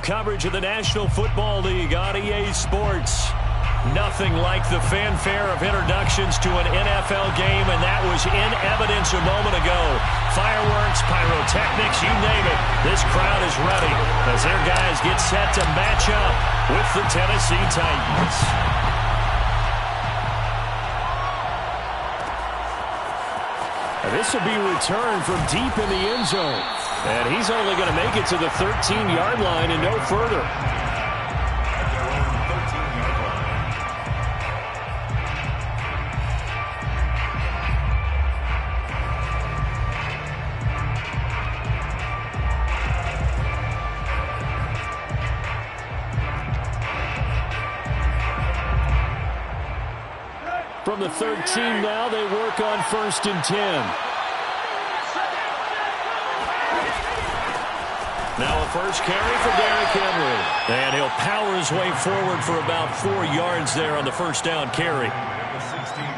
coverage of the National Football League on EA Sports. Nothing like the fanfare of introductions to an NFL game, and that was in evidence a moment ago. Fireworks, pyrotechnics, you name it. This crowd is ready as their guys get set to match up with the Tennessee Titans. This will be returned from deep in the end zone. And he's only going to make it to the 13-yard line and no further. From the 13 now, they work on 1st and 10. Now a first carry for Derrick Henry. And he'll power his way forward for about 4 yards there on the first down carry.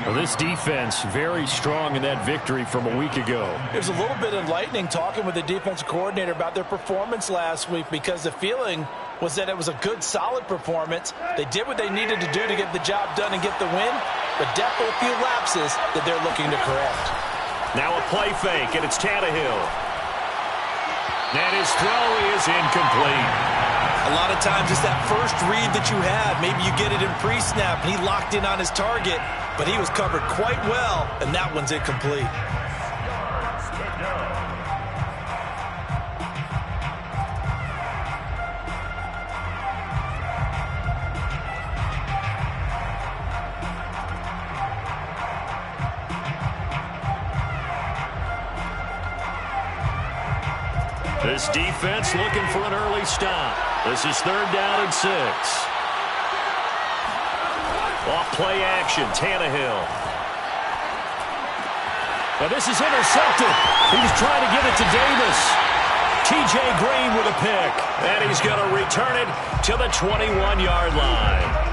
Well, this defense very strong in that victory from a week ago. It was a little bit enlightening talking with the defensive coordinator about their performance last week, because the feeling was that it was a good, solid performance. They did what they needed to do to get the job done and get the win, but definitely a few lapses that they're looking to correct. Now a play fake, and it's Tannehill. And his throw is incomplete. A lot of times it's that first read that you have. Maybe you get it in pre-snap, and he locked in on his target, but he was covered quite well, and that one's incomplete. This defense looking for an early stop. This is 3rd down and 6. Off play action, Tannehill. Now this is intercepted. He was trying to give it to Davis. T.J. Green with a pick. And he's going to return it to the 21-yard line.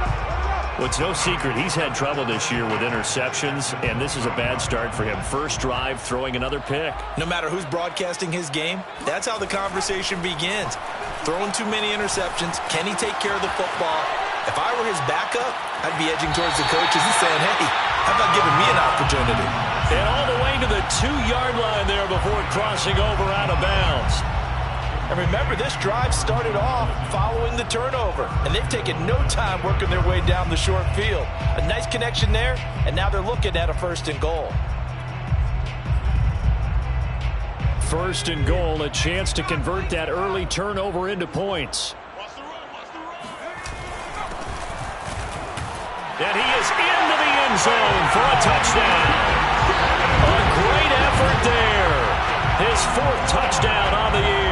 Well, it's no secret he's had trouble this year with interceptions, and this is a bad start for him. First drive, throwing another pick. No matter who's broadcasting his game, that's how the conversation begins. Throwing too many interceptions. Can he take care of the football? If I were his backup, I'd be edging towards the coaches and saying, hey, how about giving me an opportunity? And all the way to the 2-yard line there before crossing over out of bounds. And remember, this drive started off following the turnover, and they've taken no time working their way down the short field. A nice connection there, and now they're looking at a 1st and goal. 1st and goal, a chance to convert that early turnover into points. And he is into the end zone for a touchdown. A great effort there. His 4th touchdown on the year.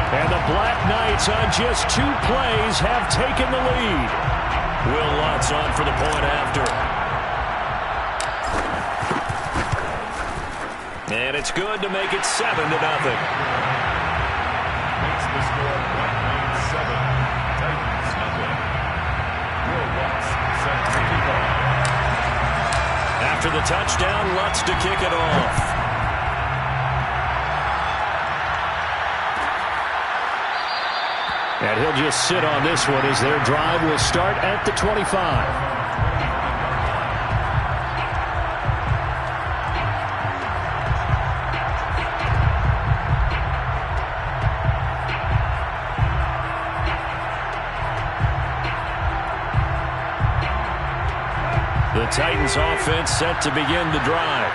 And the Black Knights on just 2 plays have taken the lead. Will Lutz on for the point after. And it's good to make it 7-0. Makes the score 1-7. Titans nothing. Will Lutz set to kick off. After the touchdown, Lutz to kick it off. And he'll just sit on this one as their drive will start at the 25. The Titans offense set to begin the drive.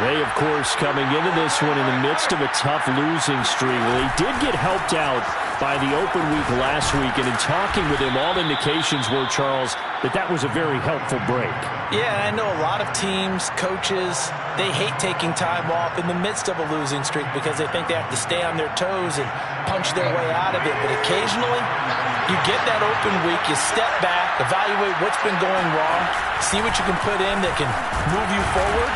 They, of course, coming into this one in the midst of a tough losing streak. Well, he did get helped out by the open week last week, and in talking with him, all indications were, Charles, that was a very helpful break. Yeah, I know a lot of teams, coaches, they hate taking time off in the midst of a losing streak because they think they have to stay on their toes and punch their way out of it. But occasionally, you get that open week, you step back, evaluate what's been going wrong, see what you can put in that can move you forward,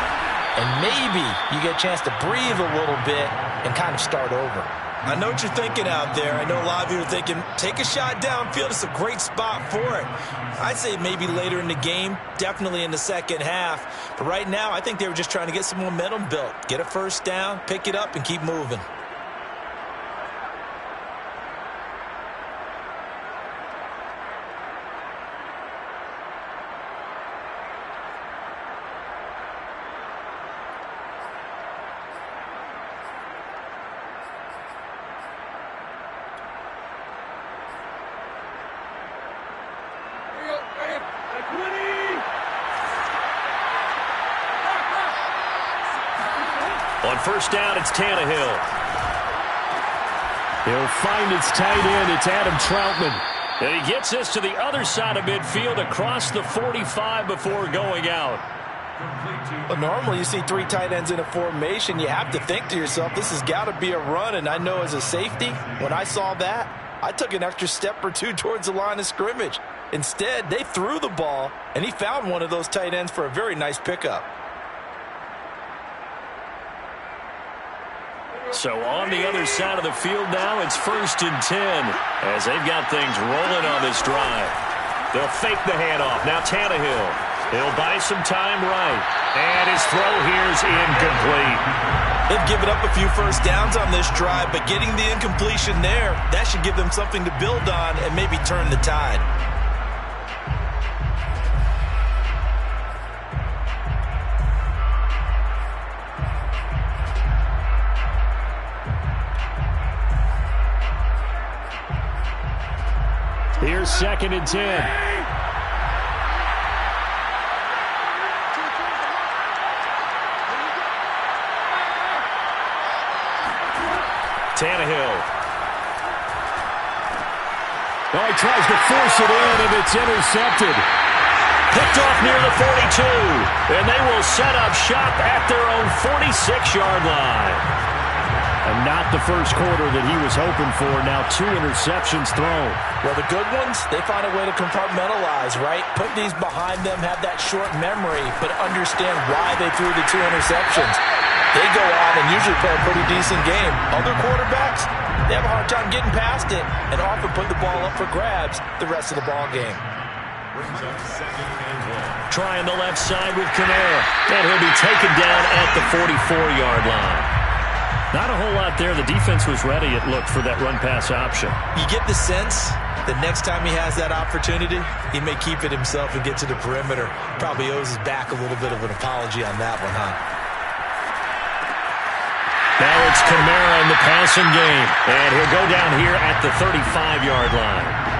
and maybe you get a chance to breathe a little bit and kind of start over. I know what you're thinking out there. I know a lot of you are thinking, take a shot downfield. It's a great spot for it. I'd say maybe later in the game, definitely in the second half. But right now, I think they were just trying to get some momentum built. Get a first down, pick it up, and keep moving. On first down, it's Tannehill. He'll find his tight end. It's Adam Troutman. And he gets this to the other side of midfield across the 45 before going out. Well, normally you see 3 tight ends in a formation. You have to think to yourself, this has got to be a run. And I know as a safety, when I saw that, I took an extra step or two towards the line of scrimmage. Instead, they threw the ball, and he found one of those tight ends for a very nice pickup. So on the other side of the field now, it's 1st and 10 as they've got things rolling on this drive. They'll fake the handoff. Now Tannehill. He'll buy some time right. And his throw here is incomplete. They've given up a few first downs on this drive, but getting the incompletion there, that should give them something to build on and maybe turn the tide. Here's 2nd and 10. Tannehill. Oh, he tries to force it in, and it's intercepted. Picked off near the 42, and they will set up shop at their own 46-yard line. And not the first quarter that he was hoping for. Now 2 interceptions thrown. Well, the good ones, they find a way to compartmentalize, right? Put these behind them, have that short memory, but understand why they threw the 2 interceptions. They go on and usually play a pretty decent game. Other quarterbacks, they have a hard time getting past it and often put the ball up for grabs the rest of the ball game. Trying the left side with Kamara. And he'll be taken down at the 44-yard line. Not a whole lot there. The defense was ready, it looked, for that run-pass option. You get the sense that next time he has that opportunity, he may keep it himself and get to the perimeter. Probably owes his back a little bit of an apology on that one, huh? Now it's Kamara in the passing game. And he'll go down here at the 35-yard line.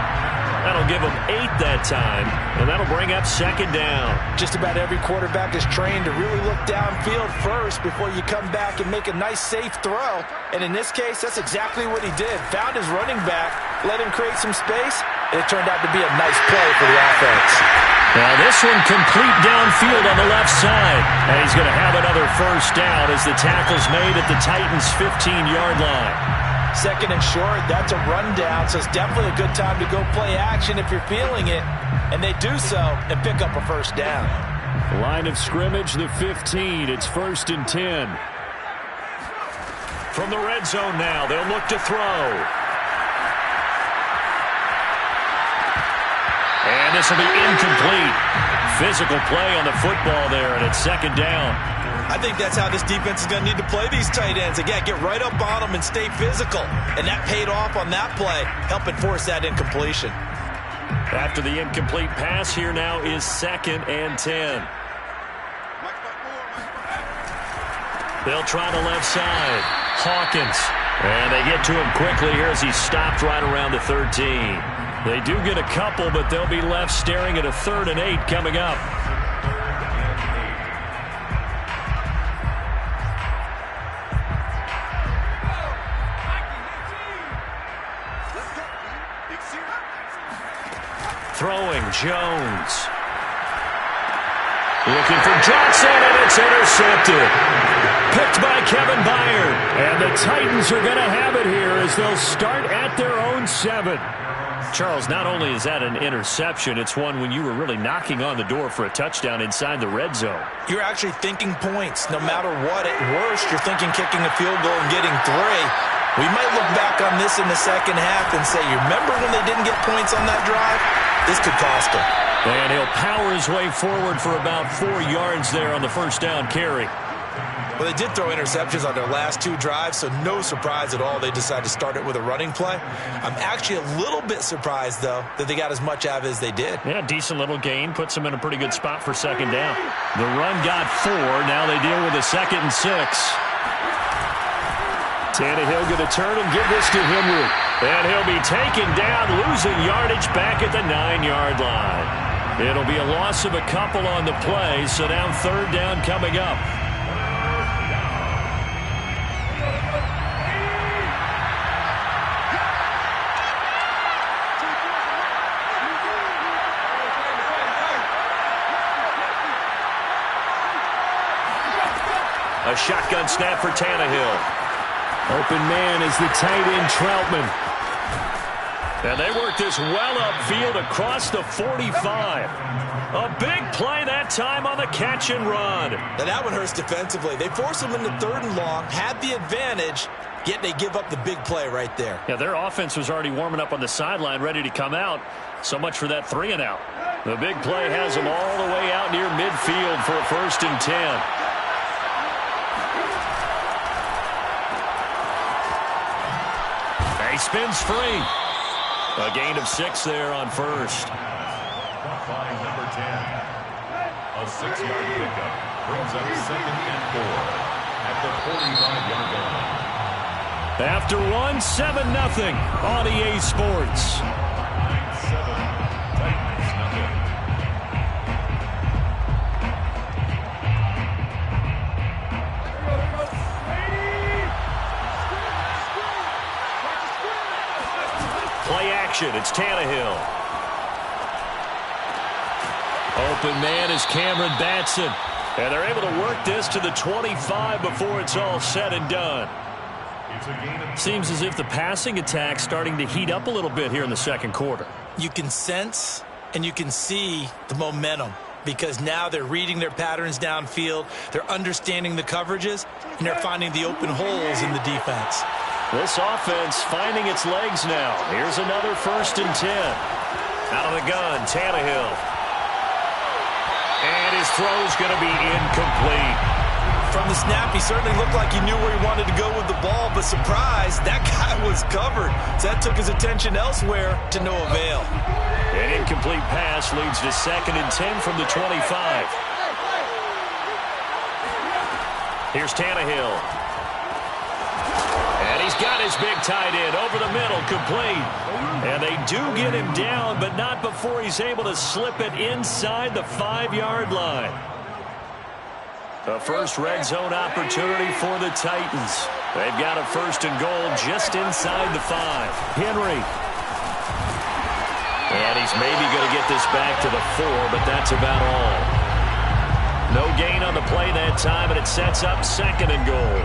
That'll give him 8 that time, and that'll bring up 2nd down. Just about every quarterback is trained to really look downfield first before you come back and make a nice, safe throw. And in this case, that's exactly what he did. Found his running back, let him create some space, and it turned out to be a nice play for the offense. Now this one complete downfield on the left side. And he's going to have another first down as the tackle's made at the Titans' 15-yard line. 2nd and short, that's a rundown, so it's definitely a good time to go play action if you're feeling it. And they do so and pick up a first down. Line of scrimmage, the 15. It's 1st and 10. From the red zone now, they'll look to throw. And this will be incomplete. Physical play on the football there, and it's 2nd down. I think that's how this defense is going to need to play these tight ends. Again, get right up on them and stay physical. And that paid off on that play, helping force that incompletion. After the incomplete pass, here now is 2nd and 10. They'll try the left side. Hawkins. And they get to him quickly here as he stopped right around the 13. They do get a couple, but they'll be left staring at a 3rd and 8 coming up. Throwing, Jones. Looking for Johnson, and it's intercepted. Picked by Kevin Byard. And the Titans are going to have it here as they'll start at their own 7. Charles, not only is that an interception, it's one when you were really knocking on the door for a touchdown inside the red zone. You're actually thinking points. No matter what, at worst, you're thinking kicking a field goal and getting 3. We might look back on this in the second half and say, you remember when they didn't get points on that drive? This could cost him. And he'll power his way forward for about 4 yards there on the first down carry. Well, they did throw interceptions on their last 2 drives, so no surprise at all they decided to start it with a running play. I'm actually a little bit surprised, though, that they got as much out of it as they did. Yeah, decent little gain. Puts them in a pretty good spot for 2nd down. The run got 4. Now they deal with a 2nd and 6. Tannehill going to turn and give this to Henry. And he'll be taken down, losing yardage back at the 9-yard line. It'll be a loss of a couple on the play, so now 3rd down coming up. A shotgun snap for Tannehill. Open man is the tight end Troutman. And they work this well upfield across the 45. A big play that time on the catch and run. Now that one hurts defensively. They force them into 3rd and long, had the advantage, yet they give up the big play right there. Yeah, their offense was already warming up on the sideline, ready to come out. So much for that 3 and out. The big play has them all the way out near midfield for a 1st and 10. He spins free. A gain of 6 there on 1st. Caught by number 10. A 6-yard pickup brings up 2nd and 4 at the 45-yard line. After 1, 7-0 on EA Sports. 9-7. Titans nothing. Play action. It's Tannehill. Open man is Cameron Batson. And they're able to work this to the 25 before it's all said and done. Seems as if the passing attack's starting to heat up a little bit here in the 2nd quarter. You can sense and you can see the momentum because now they're reading their patterns downfield, they're understanding the coverages, and they're finding the open holes in the defense. This offense finding its legs now. Here's another 1st and 10. Out of the gun, Tannehill. And his throw's going to be incomplete. From the snap, he certainly looked like he knew where he wanted to go with the ball, but surprise, that guy was covered. So that took his attention elsewhere to no avail. An incomplete pass leads to 2nd and 10 from the 25. Here's Tannehill. And he's got his big tight end over the middle, complete. And they do get him down, but not before he's able to slip it inside the 5-yard line. A first red zone opportunity for the Titans. They've got a 1st and goal just inside the 5. Henry. And he's maybe going to get this back to the 4, but that's about all. No gain on the play that time, and it sets up 2nd and goal.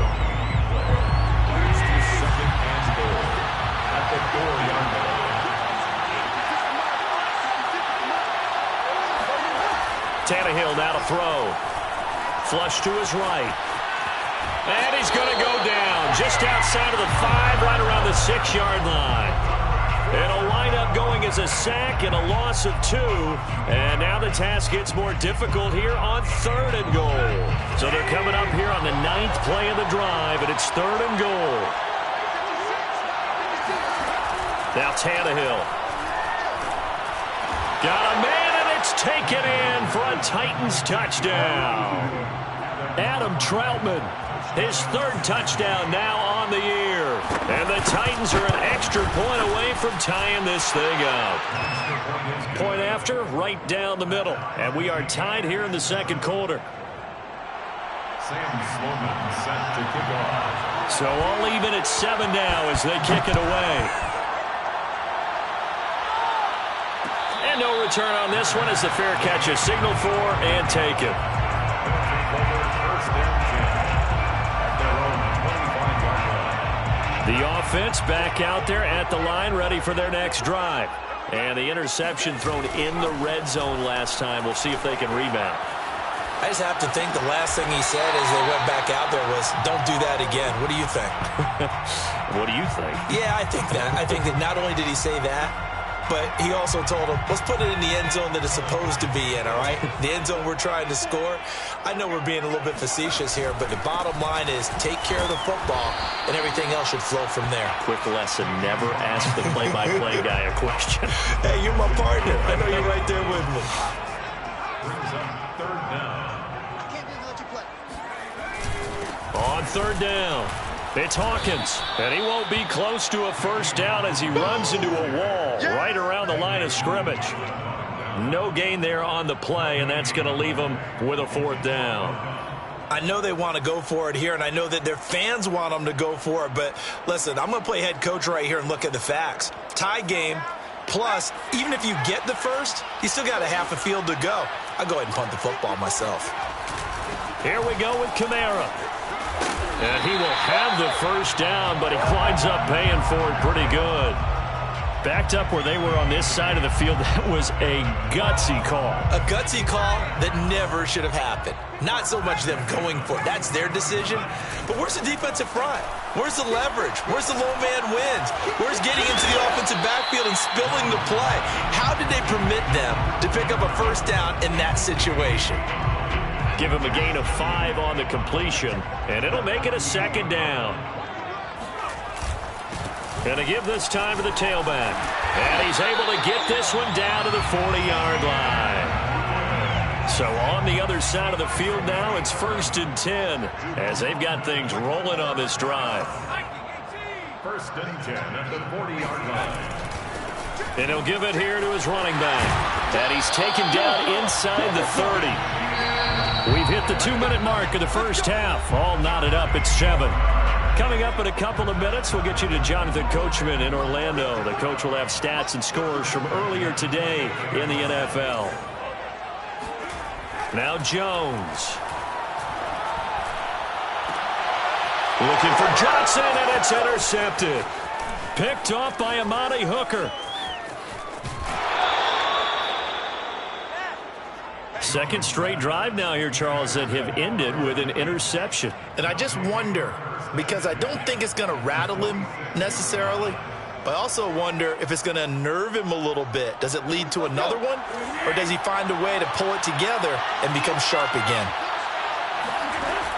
Here's the 2nd and goal at the 4-yard line. Tannehill now to throw. Flush to his right. And he's going to go down just outside of the 5, right around the 6-yard line. It'll wind up going as a sack and a loss of 2. And now the task gets more difficult here on 3rd and goal. So they're coming up here on the 9th play of the drive, and it's 3rd and goal. Now Tannehill. Got a man, and it's taken in for a Titans touchdown. Adam Troutman, his 3rd touchdown now on the year. And the Titans are an extra point away from tying this thing up. Point after, right down the middle. And we are tied here in the 2nd quarter. Sam Sloman set to kick off. So all even at 7 now as they kick it away. And no return on this one as the fair catch is signaled for and taken. The offense back out there at the line, ready for their next drive. And the interception thrown in the red zone last time. We'll see if they can rebound. I just have to think the last thing he said as they went back out there was, don't do that again. What do you think? What do you think? Yeah, I think that. I think that not only did he say that, but he also told him, let's put it in the end zone that it's supposed to be in, all right? The end zone we're trying to score. I know we're being a little bit facetious here, but the bottom line is take care of the football, and everything else should flow from there. Quick lesson, never ask the play-by-play guy a question. Hey, you're my partner. I know you're right there with me. Brings up 3rd down. On 3rd down, it's Hawkins, and he won't be close to a 1st down as he runs into a wall right around the line of scrimmage. No gain there on the play, and that's going to leave him with a 4th down. I know they want to go for it here, and I know that their fans want them to go for it, but listen, I'm going to play head coach right here and look at the facts. Tie game, plus, even if you get the 1st, you still got a half a field to go. I'll go ahead and punt the football myself. Here we go with Kamara. And he will have the first down, but he winds up paying for it pretty good. Backed up where they were on this side of the field, that was a gutsy call. A gutsy call that never should have happened. Not so much them going for it. That's their decision. But where's the defensive front? Where's the leverage? Where's the low man wins? Where's getting into the offensive backfield and spilling the play? How did they permit them to pick up a first down in that situation? Give him a gain of 5 on the completion, and it'll make it a second down. Going to give this time to the tailback. And he's able to get this one down to the 40-yard line. So on the other side of the field now, it's 1st and 10 as they've got things rolling on this drive. 1st and 10 at the 40-yard line. And he'll give it here to his running back. And he's taken down inside the 30. We've hit the 2-minute mark of the first half. All knotted up at 7. Coming up in a couple of minutes, we'll get you to Jonathan Coachman in Orlando. The coach will have stats and scores from earlier today in the NFL. Now Jones. Looking for Johnson, and it's intercepted. Picked off by Amani Hooker. Second straight drive now here, Charles, that have ended with an interception. And I just wonder, because I don't think it's going to rattle him necessarily, but I also wonder if it's going to unnerve him a little bit. Does it lead to another one, or does he find a way to pull it together and become sharp again?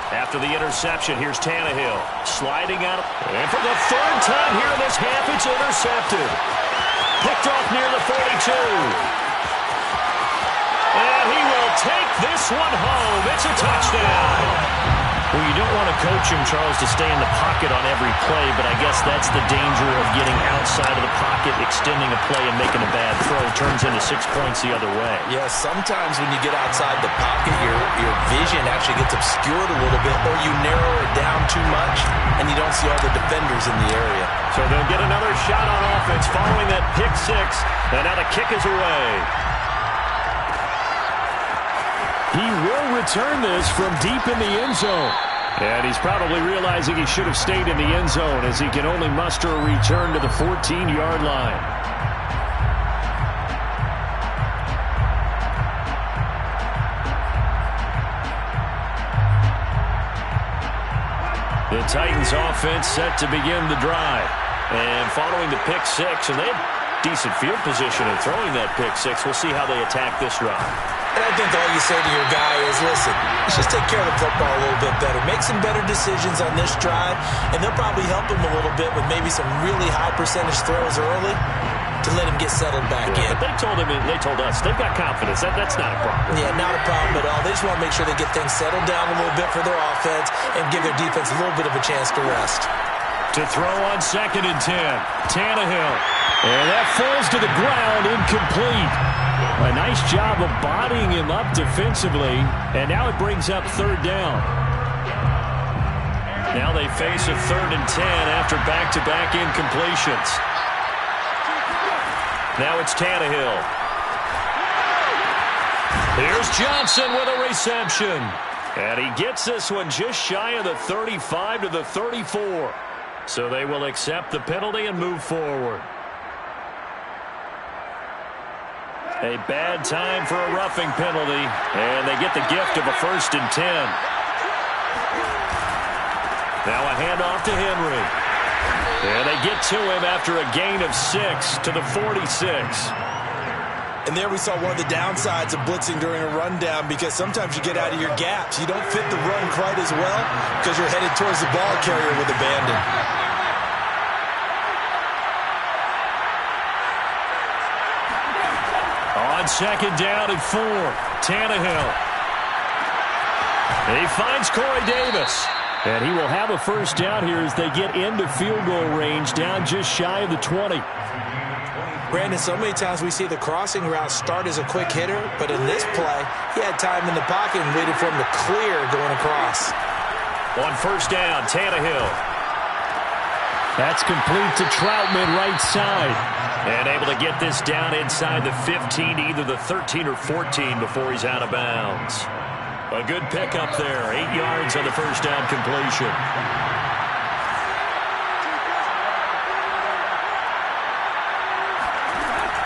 After the interception, here's Tannehill sliding out. And for the 3rd time here in this half, it's intercepted. Picked off near the 42. And he will take this one home. It's a touchdown. Well, you don't want to coach him, Charles, to stay in the pocket on every play, but I guess that's the danger of getting outside of the pocket, extending a play, and making a bad throw. Turns into 6 points the other way. Yeah, sometimes when you get outside the pocket, your vision actually gets obscured a little bit, or you narrow it down too much, and you don't see all the defenders in the area. So they'll get another shot on offense following that pick 6, and now the kick is away. He will return this from deep in the end zone. And he's probably realizing he should have stayed in the end zone as he can only muster a return to the 14-yard line. The Titans offense set to begin the drive. And following the pick 6, and they have decent field position in throwing that pick 6. We'll see how they attack this drive. And I think all you say to your guy is, listen, let's just take care of the football a little bit better. Make some better decisions on this drive, and they'll probably help him a little bit with maybe some really high percentage throws early to let him get settled back in. But they told us, they've got confidence. That's not a problem. Yeah, not a problem at all. They just want to make sure they get things settled down a little bit for their offense and give their defense a little bit of a chance to rest. To throw on 2nd and 10, Tannehill. And that falls to the ground, incomplete. A nice job of bodying him up defensively, and now it brings up 3rd down. Now they face a 3rd and 10 after back-to-back incompletions. Now it's Tannehill. Here's Johnson with a reception. And he gets this one just shy of the 35 to the 34. So they will accept the penalty and move forward. A bad time for a roughing penalty, and they get the gift of a 1st and 10. Now a handoff to Henry. And they get to him after a gain of 6 to the 46. And there we saw one of the downsides of blitzing during a rundown, because sometimes you get out of your gaps. You don't fit the run quite as well because you're headed towards the ball carrier with abandon. On 2nd down and 4, Tannehill. He finds Corey Davis. And he will have a first down here as they get into field goal range, down just shy of the 20. Brandon, so many times we see the crossing route start as a quick hitter, but in this play, he had time in the pocket and waited for him to clear going across. On 1st down, Tannehill. That's complete to Troutman, right side. And able to get this down inside the 15, either the 13 or 14 before he's out of bounds. A good pickup there. 8 yards on the first down completion.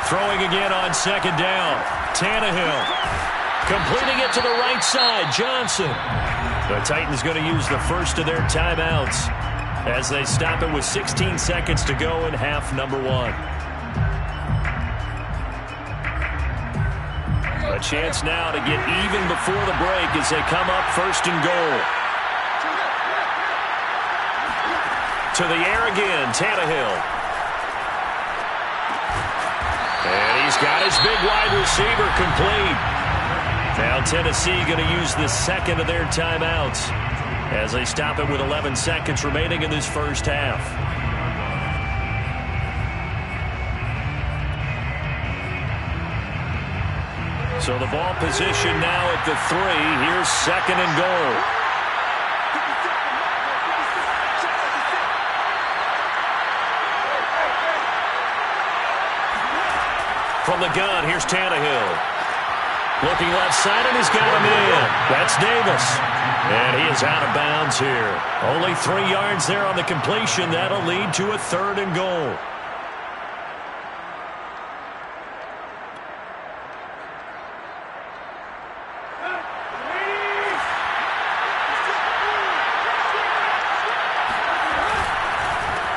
Throwing again on second down. Tannehill completing it to the right side. Johnson. The Titans going to use the first of their timeouts as they stop it with 16 seconds to go in half number 1. A chance now to get even before the break as they come up first and goal. To the air again, Tannehill. And he's got his big wide receiver complete. Now Tennessee going to use the second of their timeouts as they stop it with 11 seconds remaining in this first half. So the ball position now at the 3. Here's second and goal. From the gun, here's Tannehill. Looking left side, and he's got him in. That's Davis. And he is out of bounds here. Only 3 yards there on the completion. That'll lead to a third and goal.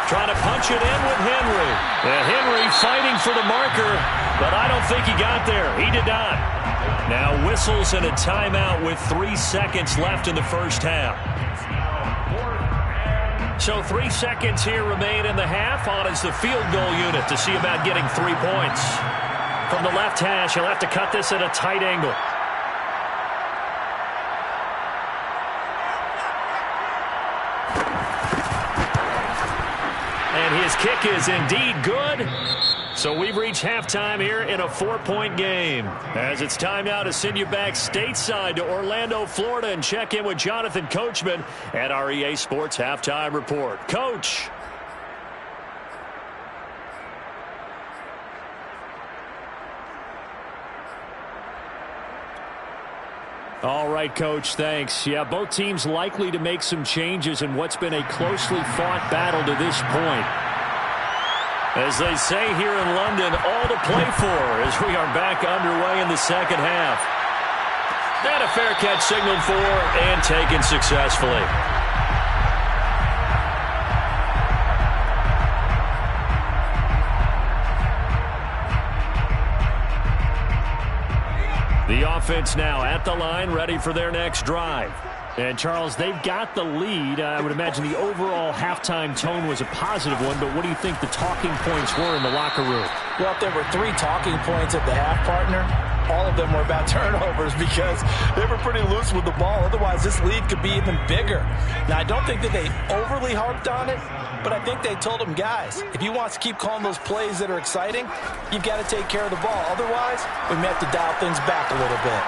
Trying to punch it in with Henry. And Henry fighting for the marker, but I don't think he got there. He did not. Now whistles and a timeout with 3 seconds left in the first half. So 3 seconds here remain in the half. On is the field goal unit to see about getting 3 points. From the left hash, he'll have to cut this at a tight angle. And his kick is indeed good. So we've reached halftime here in a 4-point game. As it's time now to send you back stateside to Orlando, Florida, and check in with Jonathan Coachman at our EA Sports Halftime Report. Coach. All right, Coach, thanks. Yeah, both teams likely to make some changes in what's been a closely fought battle to this point. As they say here in London, all to play for as we are back underway in the second half. And a fair catch signaled for and taken successfully. The offense now at the line, ready for their next drive. And, Charles, they've got the lead. I would imagine the overall halftime tone was a positive one, but what do you think the talking points were in the locker room? Well, if there were 3 talking points at the half, partner, all of them were about turnovers because they were pretty loose with the ball. Otherwise, this lead could be even bigger. Now, I don't think that they overly harped on it, but I think they told them, guys, if you want to keep calling those plays that are exciting, you've got to take care of the ball. Otherwise, we may have to dial things back a little bit.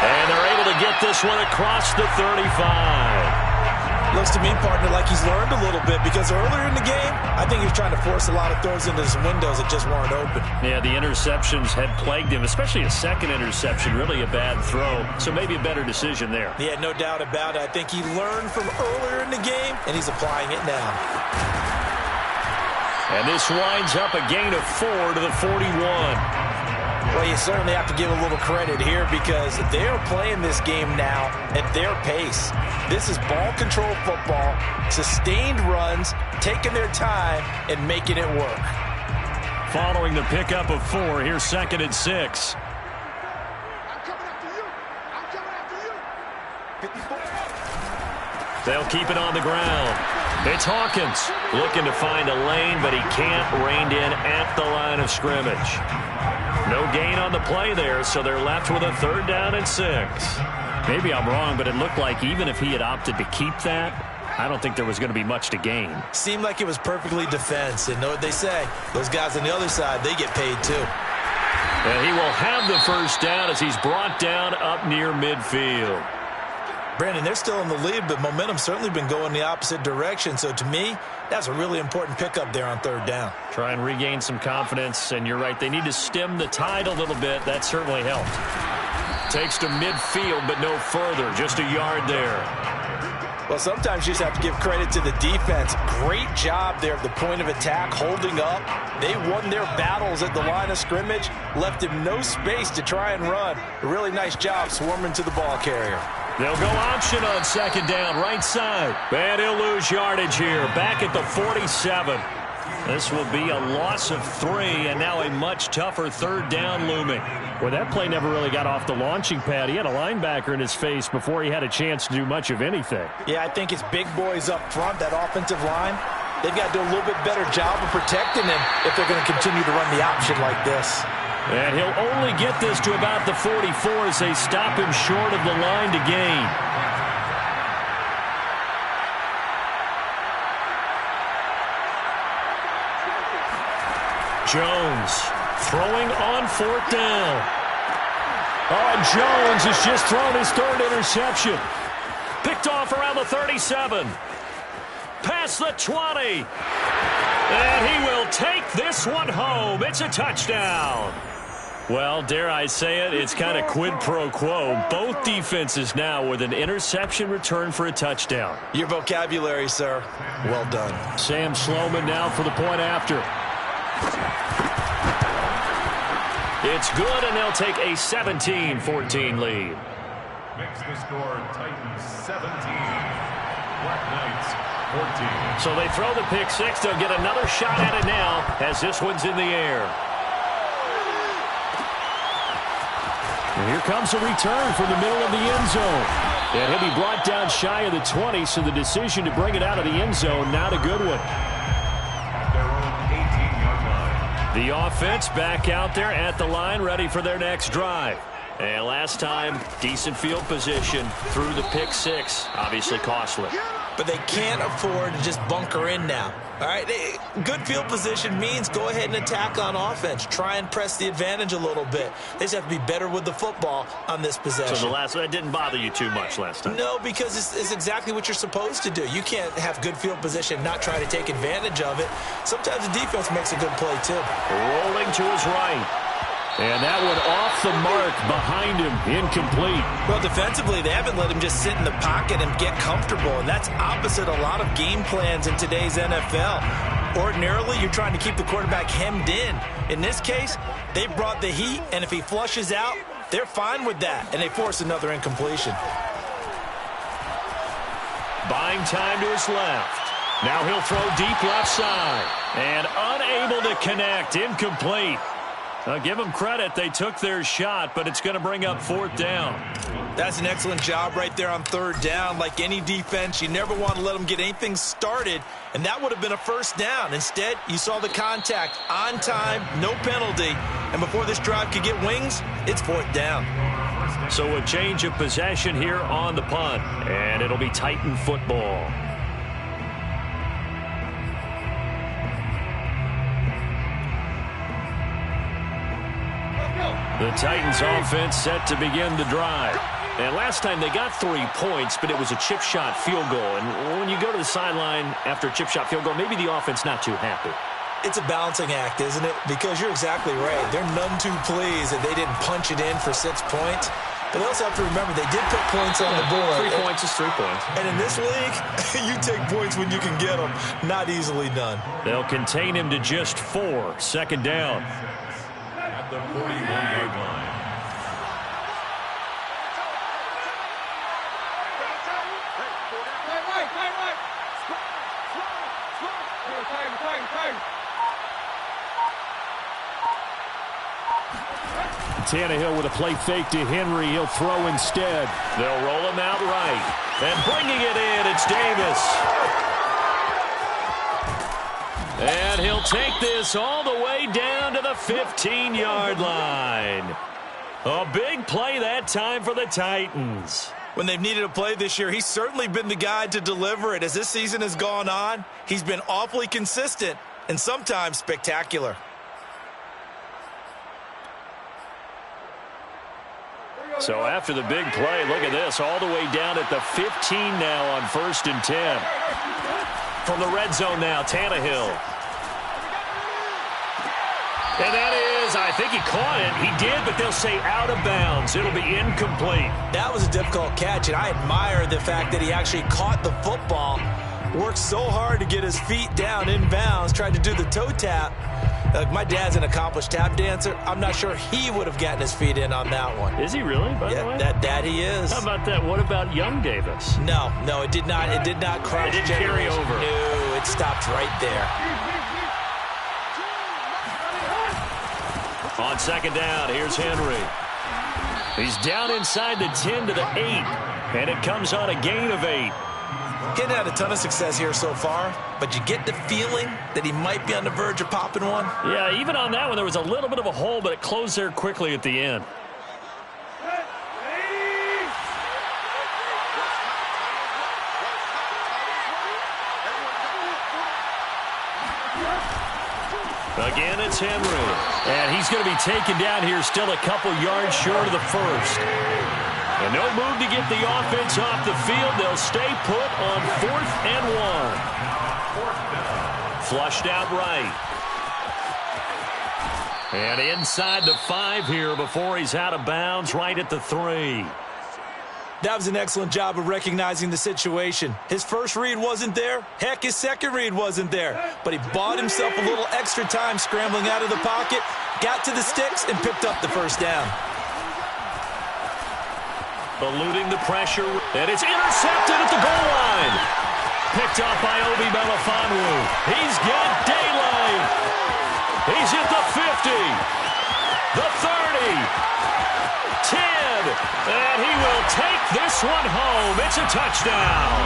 And they're able to get this one across the 35. Looks to me, partner, like he's learned a little bit because earlier in the game, I think he was trying to force a lot of throws into some windows that just weren't open. Yeah, the interceptions had plagued him, especially a second interception, really a bad throw. So maybe a better decision there. Yeah, no doubt about it. I think he learned from earlier in the game, and he's applying it now. And this winds up a gain of 4 to the 41. Well, you certainly have to give a little credit here because they are playing this game now at their pace. This is ball control football, sustained runs, taking their time, and making it work. Following the pickup of 4, here's 2nd and 6. They'll keep it on the ground. It's Hawkins looking to find a lane, but he can't rein in at the line of scrimmage. No gain on the play there, so they're left with a 3rd down and 6. Maybe I'm wrong, but it looked like even if he had opted to keep that, I don't think there was going to be much to gain. Seemed like it was perfectly defense, and know what they say. Those guys on the other side, they get paid too. And he will have the first down as he's brought down up near midfield. Brandon, they're still in the lead, but momentum's certainly been going the opposite direction. So to me, that's a really important pickup there on 3rd down. Try and regain some confidence, and you're right. They need to stem the tide a little bit. That certainly helped. Takes to midfield, but no further. Just a yard there. Well, sometimes you just have to give credit to the defense. Great job there at the point of attack, holding up. They won their battles at the line of scrimmage, left him no space to try and run. A really nice job swarming to the ball carrier. They'll go option on second down, right side. And he'll lose yardage here, back at the 47. This will be a loss of 3, and now a much tougher third down looming. Well, that play never really got off the launching pad. He had a linebacker in his face before he had a chance to do much of anything. Yeah, I think it's big boys up front, that offensive line. They've got to do a little bit better job of protecting him if they're going to continue to run the option like this. And he'll only get this to about the 44 as they stop him short of the line to gain. Jones throwing on fourth down. Oh, and Jones has just thrown his third interception. Picked off around the 37. Past the 20. And he will take this one home. It's a touchdown. Well, dare I say it, it's kind of quid pro quo. Both defenses now with an interception return for a touchdown. Your vocabulary, sir. Well done. Sam Sloman now for the point after. It's good, and they'll take a 17-14 lead. Makes the score Titans 17, Black Knights 14. So they throw the pick six. They'll get another shot at it now as this one's in the air. And here comes a return from the middle of the end zone. And he'll be brought down shy of the 20, so the decision to bring it out of the end zone, not a good one. The offense back out there at the line, ready for their next drive. And last time, decent field position through the pick six. Obviously costly. But they can't afford to just bunker in now. All right, good field position means go ahead and attack on offense. Try and press the advantage a little bit. They just have to be better with the football on this possession. So that didn't bother you too much last time? No, because it's exactly what you're supposed to do. You can't have good field position, not try to take advantage of it. Sometimes the defense makes a good play, too. Rolling to his right. And that one off the mark behind him, incomplete. Well, defensively, they haven't let him just sit in the pocket and get comfortable, and that's opposite a lot of game plans in today's NFL. Ordinarily, you're trying to keep the quarterback hemmed in. In this case, they brought the heat, and if he flushes out, they're fine with that, and they force another incompletion. Buying time to his left. Now he'll throw deep left side, and unable to connect, incomplete. Give them credit. They took their shot, but it's going to bring up fourth down. That's an excellent job right there on third down. Like any defense, you never want to let them get anything started, and that would have been a first down. Instead, you saw the contact on time, no penalty, and before this drive could get wings, it's fourth down. So a change of possession here on the punt, and it'll be Titan football. The Titans offense set to begin the drive. And last time they got 3 points, but it was a chip shot field goal. And when you go to the sideline after a chip shot field goal, maybe the offense not too happy. It's a balancing act, isn't it? Because you're exactly right. They're none too pleased that they didn't punch it in for 6 points. But they also have to remember they did put points on the board. 3 points is 3 points. And in this league, you take points when you can get them. Not easily done. They'll contain him to just 4. Second down. At the 41-yard line. Tannehill with a play fake to Henry. He'll throw instead. They'll roll him out right. And bringing it in, it's Davis. And he'll take this all the way down to the 15-yard line. A big play that time for the Titans. When they've needed a play this year, he's certainly been the guy to deliver it. As this season has gone on, he's been awfully consistent and sometimes spectacular. So after the big play, look at this, all the way down at the 15 now on 1st and 10. From the red zone now, Tannehill. And that is, I think think he caught it. He did, but they'll say out of bounds. It'll be incomplete. That was a difficult catch, and I admire the fact that he actually caught the football, worked so hard to get his feet down in bounds, tried to do the toe tap. My dad's an accomplished tap dancer. I'm not sure he would have gotten his feet in on that one. Is he really, by the way? That he is. How about that? What about young Davis? No, it did not. It did not cross. It didn't carry over. No, it stopped right there. On second down, here's Henry. He's down inside the 10 to the 8, and it comes on a gain of 8. Getting had a ton of success here so far, but you get the feeling that he might be on the verge of popping one. Yeah, even on that one, there was a little bit of a hole, but it closed there quickly at the end. Again, it's Henry. And he's going to be taken down here still a couple yards short of the first. And no move to get the offense off the field. They'll stay put on 4th and 1. Flushed out right. And inside the 5 here before he's out of bounds right at the 3. That was an excellent job of recognizing the situation. His first read wasn't there. Heck, his second read wasn't there. But he bought himself a little extra time scrambling out of the pocket, got to the sticks, and picked up the first down. Eluding the pressure, and it's intercepted at the goal line. Picked up by Obi Melifonwu. He's got daylight. He's at the 50, the 30, 10, and he will take this one home. It's a touchdown.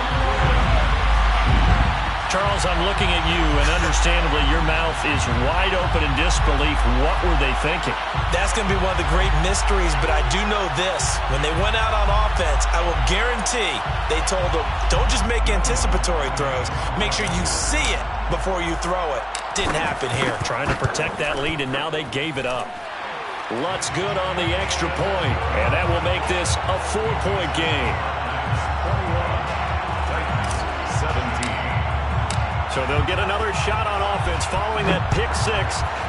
Charles, I'm looking at you, and understandably, your mouth is wide open in disbelief. What were they thinking? That's going to be one of the great mysteries, but I do know this. When they went out on offense, I will guarantee they told them, don't just make anticipatory throws. Make sure you see it before you throw it. Didn't happen here. Trying to protect that lead, and now they gave it up. Lutz good on the extra point, and that will make this a 4-point game. 17. So they'll get another shot on offense following that pick 6,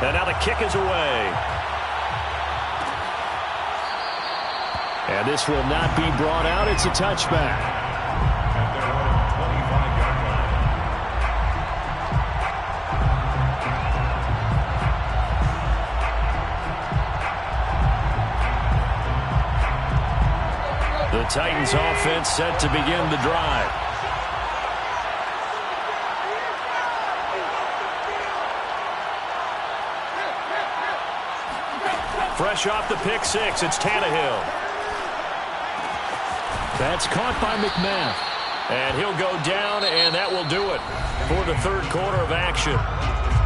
and now the kick is away. And this will not be brought out. It's a touchback. At their own 25-yard line. The Titans offense set to begin the drive. Fresh off the pick 6, it's Tannehill. That's caught by McMahon. And he'll go down, and that will do it for the third quarter of action.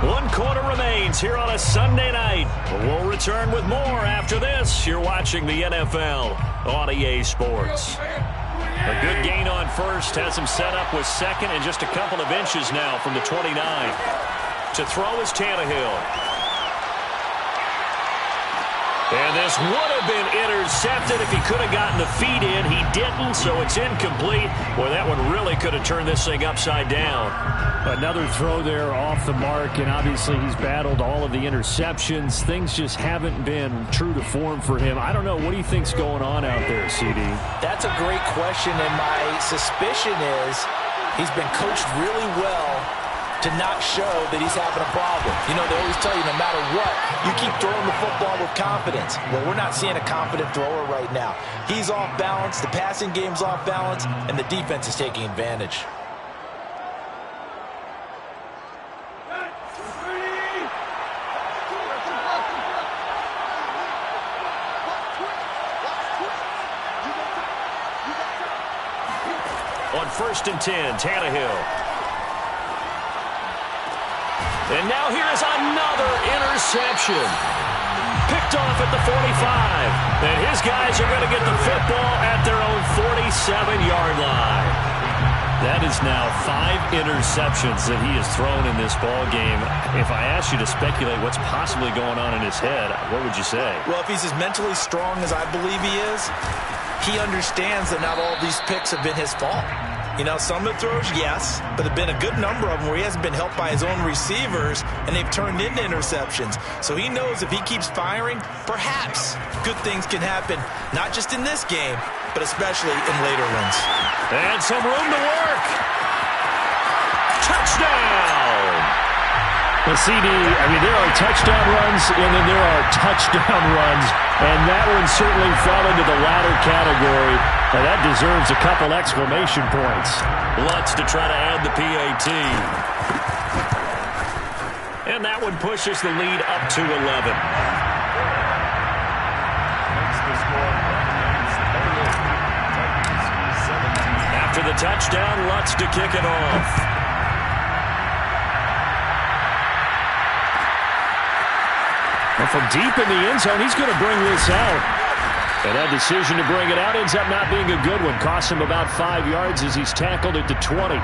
1 quarter remains here on a Sunday night. We'll return with more after this. You're watching the NFL on EA Sports. A good gain on first, has him set up with second and just a couple of inches now from the 29. To throw is Tannehill. And this would have been intercepted if he could have gotten the feet in. He didn't, so it's incomplete. Boy, that one really could have turned this thing upside down. Another throw there off the mark, and obviously he's battled all of the interceptions. Things just haven't been true to form for him. I don't know. What do you think's going on out there, CD? That's a great question, and my suspicion is he's been coached really well to not show that he's having a problem. You know, they always tell you no matter what, you keep throwing the football with confidence. Well, we're not seeing a confident thrower right now. He's off balance, the passing game's off balance, and the defense is taking advantage. On 1st and 10, Tannehill. And now here's another interception. Picked off at the 45. And his guys are going to get the football at their own 47-yard line. That is now 5 interceptions that he has thrown in this ball game. If I asked you to speculate what's possibly going on in his head, what would you say? Well, if he's as mentally strong as I believe he is, he understands that not all of these picks have been his fault. You know, some of the throws, yes, but there have been a good number of them where he hasn't been helped by his own receivers, and they've turned into interceptions. So he knows if he keeps firing, perhaps good things can happen, not just in this game, but especially in later ones. And some room to work. Touchdown! Well, CD, I mean, there are touchdown runs, and then there are touchdown runs, and that one certainly fell into the latter category. Now, that deserves a couple exclamation points. Lutz to try to add the PAT. And that one pushes the lead up to 11. After the touchdown, Lutz to kick it off. And from deep in the end zone, he's going to bring this out. And that decision to bring it out ends up not being a good one. Costs him about 5 yards as he's tackled at the 20.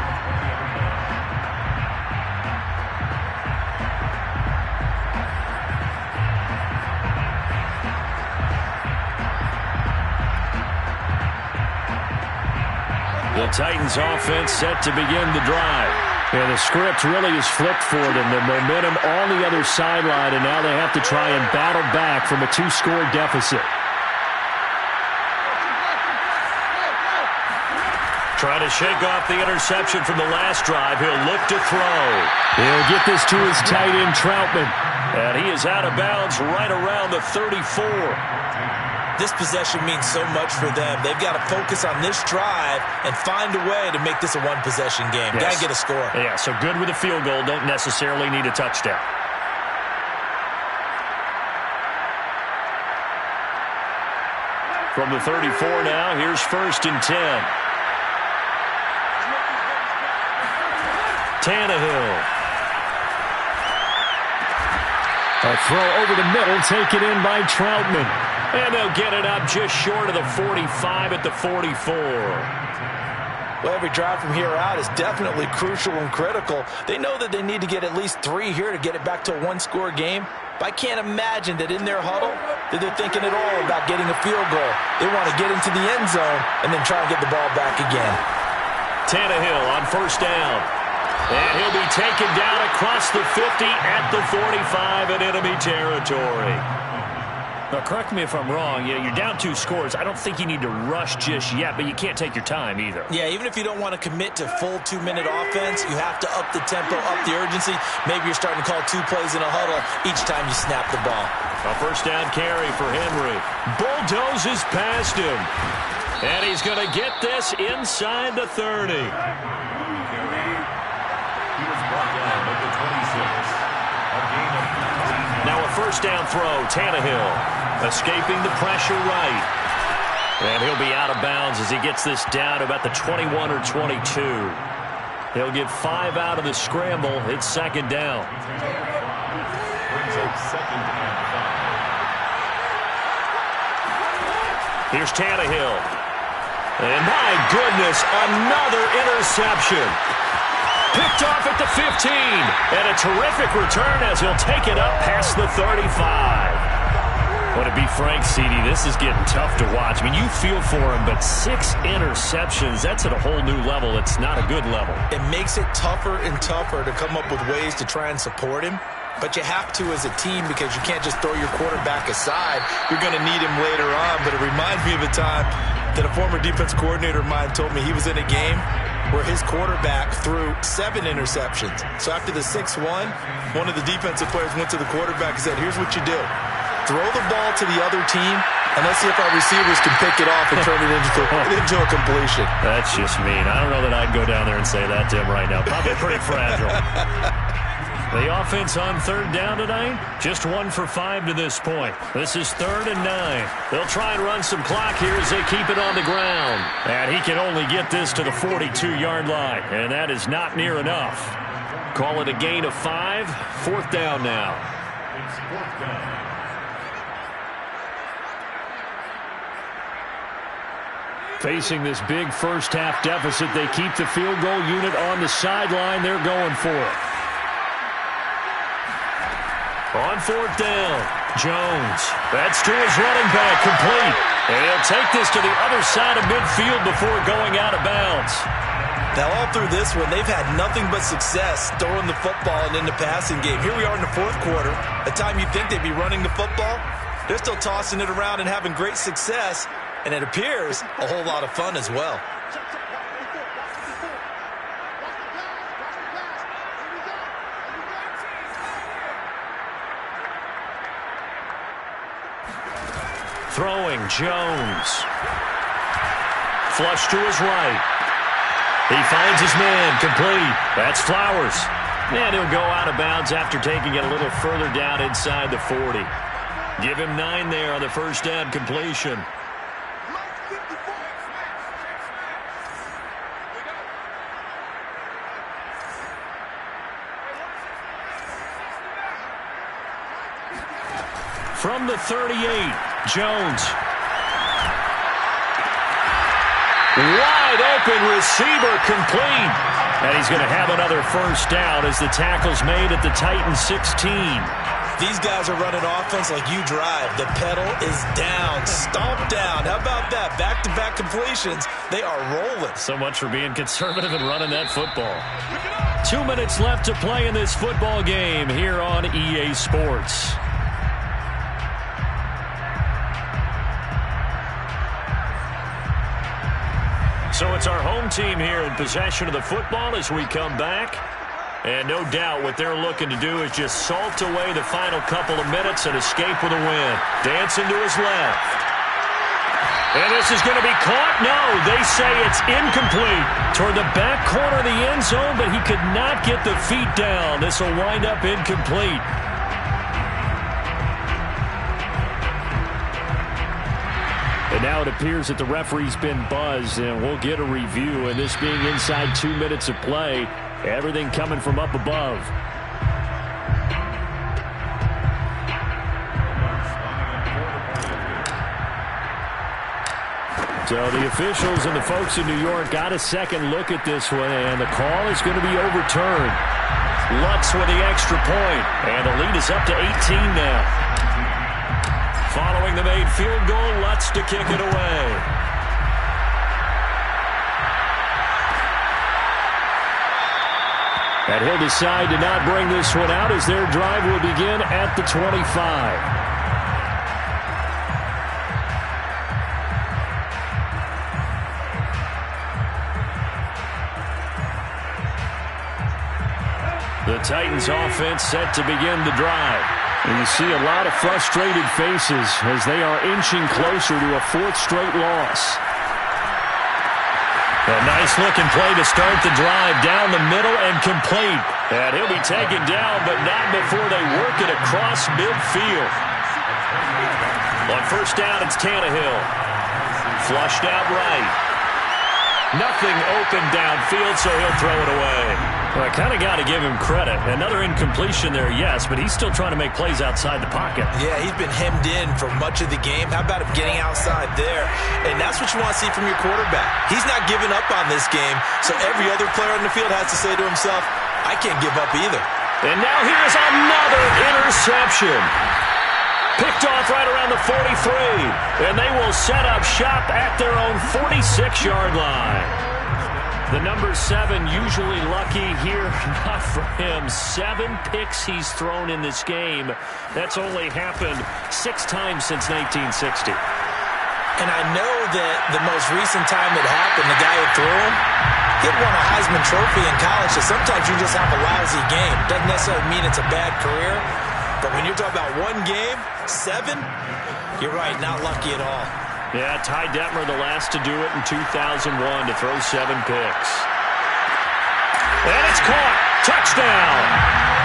The Titans offense set to begin the drive. Yeah, the script really is flipped for them. The momentum on the other sideline, and now they have to try and battle back from a 2-score deficit. Trying to shake off the interception from the last drive. He'll look to throw. He'll get this to his tight end, Troutman. And he is out of bounds right around the 34. This possession means so much for them. They've got to focus on this drive and find a way to make this a one-possession game. Yes. Got to get a score. Yeah, so good with a field goal. Don't necessarily need a touchdown. From the 34 now, here's 1st and 10. Tannehill. A throw over the middle, taken in by Troutman. And they'll get it up just short of the 45 at the 44. Well, every drive from here out is definitely crucial and critical. They know that they need to get at least 3 here to get it back to a one-score game. But I can't imagine that in their huddle that they're thinking at all about getting a field goal. They want to get into the end zone and then try and get the ball back again. Tannehill on 1st down. And he'll be taken down across the 50 at the 45 in enemy territory. Now, correct me if I'm wrong. You're down 2 scores. I don't think you need to rush just yet, but you can't take your time either. Yeah, even if you don't want to commit to full 2-minute offense, you have to up the tempo, up the urgency. Maybe you're starting to call 2 plays in a huddle each time you snap the ball. A 1st down carry for Henry. Bulldozes past him. And he's going to get this inside the 30. He was brought down at the 26. A gain of 15. Now a 1st down throw. Tannehill escaping the pressure right. And he'll be out of bounds as he gets this down to about the 21 or 22. He'll get 5 out of the scramble. It's 2nd down. Brings up 2nd and 5. Here's Tannehill. And my goodness, another interception. Picked off at the 15. And a terrific return as he'll take it up past the 35. Well, to be frank, CD, this is getting tough to watch. I mean, you feel for him, but 6 interceptions, that's at a whole new level. It's not a good level. It makes it tougher and tougher to come up with ways to try and support him. But you have to as a team because you can't just throw your quarterback aside. You're going to need him later on. But it reminds me of a time that a former defense coordinator of mine told me he was in a game where his quarterback threw 7 interceptions. So after the 6-1, one of the defensive players went to the quarterback and said, here's what you do. Throw the ball to the other team, and let's see if our receivers can pick it off and turn it into a completion. That's just mean. I don't know that I'd go down there and say that to him right now. Probably pretty fragile. The offense on 3rd down tonight, just 1 for 5 to this point. This is 3rd and 9. They'll try and run some clock here as they keep it on the ground. And he can only get this to the 42-yard line, and that is not near enough. Call it a gain of 5. 4th down now. It's 4th down. Facing this big first-half deficit, they keep the field goal unit on the sideline. They're going for it. On 4th down, Jones. That's to his running back, complete. And he'll take this to the other side of midfield before going out of bounds. Now, all through this one, they've had nothing but success throwing the football and in the passing game. Here we are in the fourth quarter. The time you think they'd be running the football, they're still tossing it around and having great success, and it appears a whole lot of fun as well. Throwing, Jones. Flush to his right. He finds his man, complete. That's Flowers. And he'll go out of bounds after taking it a little further down inside the 40. Give him 9 there on the first down completion. From the 38, Jones. Wide open receiver, complete. And he's going to have another first down as the tackle's made at the Titans 16. These guys are running offense like you drive. The pedal is down, stomp down. How about that? Back-to-back completions. They are rolling. So much for being conservative and running that football. 2 minutes left to play in this football game here on EA Sports. So it's our home team here in possession of the football as we come back. And no doubt what they're looking to do is just salt away the final couple of minutes and escape with a win. Dancing to his left. And this is going to be caught? No, they say it's incomplete. Toward the back corner of the end zone, but he could not get the feet down. This will wind up incomplete. And now it appears that the referee's been buzzed, and we'll get a review. And this being inside 2 minutes of play, everything coming from up above. So the officials and the folks in New York got a second look at this one, and the call is going to be overturned. Lutz with the extra point, and the lead is up to 18 now. Following the made field goal, Lutz to kick it away. And he'll decide to not bring this one out as their drive will begin at the 25. The Titans offense set to begin the drive. And you see a lot of frustrated faces as they are inching closer to a fourth straight loss. A nice-looking play to start the drive down the middle and complete. And he'll be taken down, but not before they work it across midfield. On first down, it's Tannehill. Flushed out right. Nothing open downfield, so he'll throw it away. Well, I kind of got to give him credit. Another incompletion there, yes, but he's still trying to make plays outside the pocket. Yeah, he's been hemmed in for much of the game. How about him getting outside there? And that's what you want to see from your quarterback. He's not giving up on this game, so every other player on the field has to say to himself, I can't give up either. And now here's another interception. Picked off right around the 43. And they will set up shop at their own 46-yard line. The number 7 usually lucky here, not for him. 7 picks he's thrown in this game. That's only happened 6 times since 1960. And I know that the most recent time it happened, the guy who threw him, he had won a Heisman Trophy in college, so sometimes you just have a lousy game. Doesn't necessarily mean it's a bad career, but when you're talking about one game, 7, you're right, not lucky at all. Yeah, Ty Detmer, the last to do it in 2001 to throw 7 picks. And it's caught. Touchdown.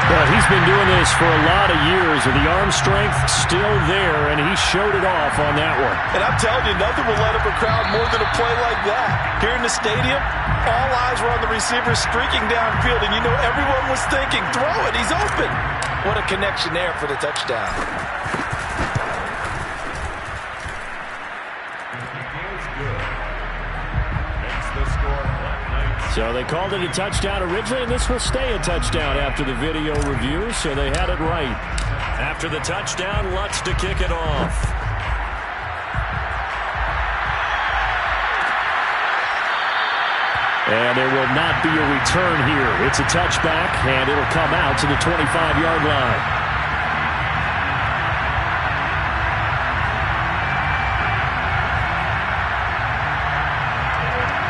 Well, he's been doing this for a lot of years, and the arm strength still there, and he showed it off on that one. And I'm telling you, nothing will light up a crowd more than a play like that. Here in the stadium, all eyes were on the receiver streaking downfield, and you know everyone was thinking, throw it, he's open. What a connection there for the touchdown. So they called it a touchdown originally, and this will stay a touchdown after the video review, so they had it right. After the touchdown, Lutz to kick it off. And there will not be a return here. It's a touchback, and it'll come out to the 25-yard line.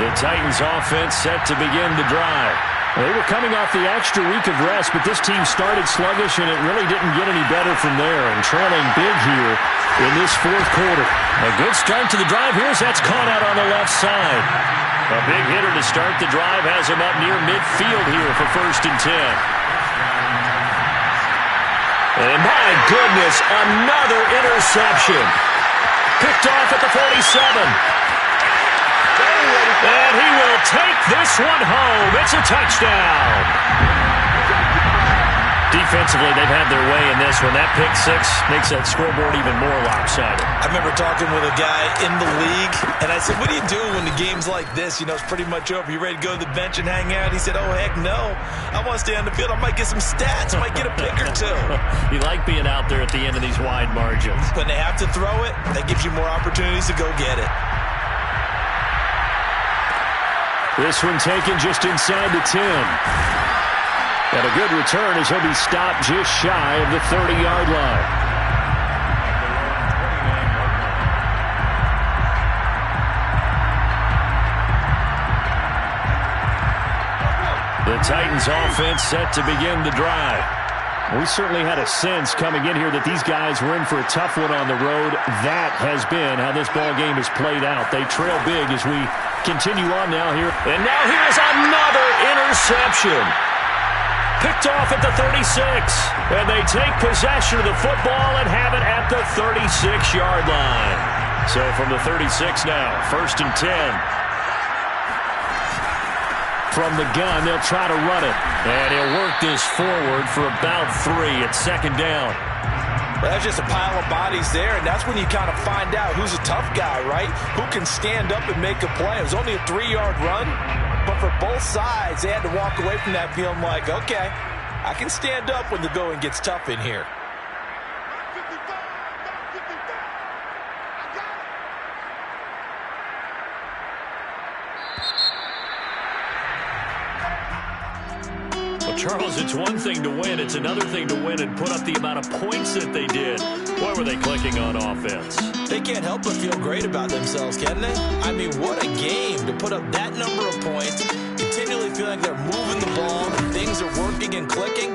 The Titans offense set to begin the drive. They were coming off the extra week of rest, but this team started sluggish, and it really didn't get any better from there, and trailing big here in this fourth quarter. A good start to the drive here as that's caught out on the left side. A big hitter to start the drive has him up near midfield here for 1st and 10. And my goodness, another interception. Picked off at the 47. And he will take this one home. It's a touchdown. Defensively, they've had their way in this one. That pick six makes that scoreboard even more lopsided. I remember talking with a guy in the league, and I said, what do you do when the game's like this? You know, it's pretty much over. You ready to go to the bench and hang out? He said, oh, heck no. I want to stay on the field. I might get some stats. I might get a pick or two. You like being out there at the end of these wide margins. When they have to throw it, that gives you more opportunities to go get it. This one taken just inside the 10. And a good return as he'll be stopped just shy of the 30-yard line. The Titans offense set to begin the drive. We certainly had a sense coming in here that these guys were in for a tough one on the road. That has been how this ball game has played out. They trail big as we continue on now here. And now here's another interception. Picked off at the 36. And they take possession of the football and have it at the 36-yard line. So from the 36 now, 1st and 10. From the gun, they'll try to run it. And he'll work this forward for about 3 at 2nd down. Well, that's just a pile of bodies there, and that's when you kind of find out who's a tough guy, right? Who can stand up and make a play. It was only a 3-yard run, but for both sides, they had to walk away from that feeling like, okay, I can stand up when the going gets tough in here. Charles, it's one thing to win. It's another thing to win and put up the amount of points that they did. Why were they clicking on offense? They can't help but feel great about themselves, can they? I mean, what a game to put up that number of points, continually feel like they're moving the ball and things are working and clicking.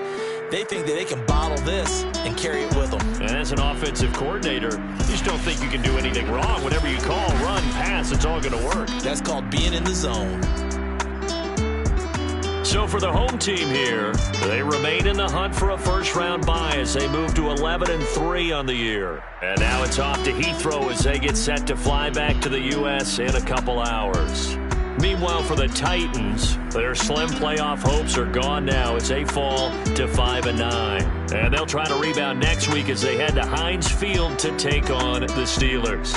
They think that they can bottle this and carry it with them. And as an offensive coordinator, you just don't think you can do anything wrong. Whatever you call, run, pass, it's all going to work. That's called being in the zone. So for the home team here, they remain in the hunt for a first-round bye as they move to 11-3 on the year. And now it's off to Heathrow as they get set to fly back to the U.S. in a couple hours. Meanwhile, for the Titans, their slim playoff hopes are gone now as they fall to 5-9. And they'll try to rebound next week as they head to Heinz Field to take on the Steelers.